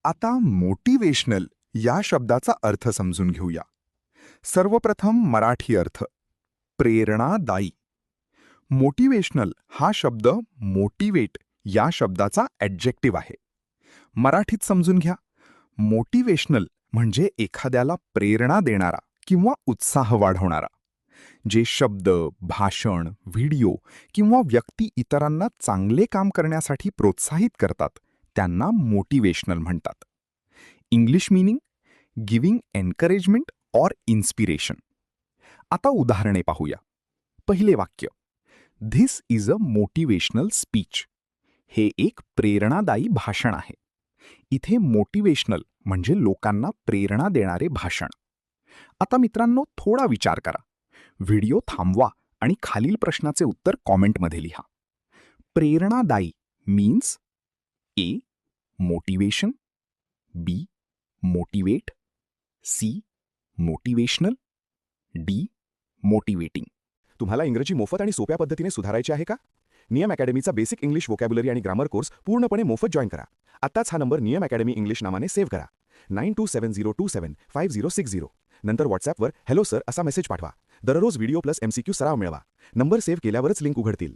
आता मोटिवेशनल या शब्दाचा अर्थ समजून घेऊया. सर्वप्रथम मराठी अर्थ प्रेरणादायी. मोटिवेशनल हा शब्द मोटिवेट या शब्दाचा ॲडजेक्टिव्ह आहे. मराठीत समजून घ्या. मोटिवेशनल म्हणजे एखाद्याला प्रेरणा देणारा किंवा उत्साह वाढवणारा. जे शब्द, भाषण, व्हिडिओ किंवा व्यक्ती इतरांना चांगले काम करण्यासाठी प्रोत्साहित करतात त्यांना मोटिवेशनल म्हणतात. English meaning giving encouragement or inspiration. आता उदाहरणे पाहूया. पहिले वाक्य, this is a motivational speech. हे एक प्रेरणादायी भाषण आहे. इथे मोटिवेशनल म्हणजे लोकांना प्रेरणा देणारे भाषण. आता मित्रांनो, थोडा विचार करा. व्हिडिओ थांबवा आणि खालील प्रश्नाचे उत्तर कॉमेंटमध्ये लिहा. प्रेरणादायी means A. Motivation, B. Motivate, C. Motivational, D. Motivating. तुम्हाला इंग्रजी मोफत आणि सोप्या पद्धतीने सुधारायचे आहे का? नियम अकॅडमीचा बेसिक इंग्लिश व्होकॅब्युलरी आणि ग्रामर कोर्स पूर्णपणे मोफत जॉईन करा. आत्ताच हा नंबर नियम अकॅडमी इंग्लिश नावाने सेव्ह करा. 9270275060. नंतर व्हॉट्सॲपवर हॅलो सर असा मेसेज पाठवा. दररोज व्हिडिओ प्लस MCQ सराव मिळवा. नंबर सेव्ह केल्यावरच लिंक उघडतील.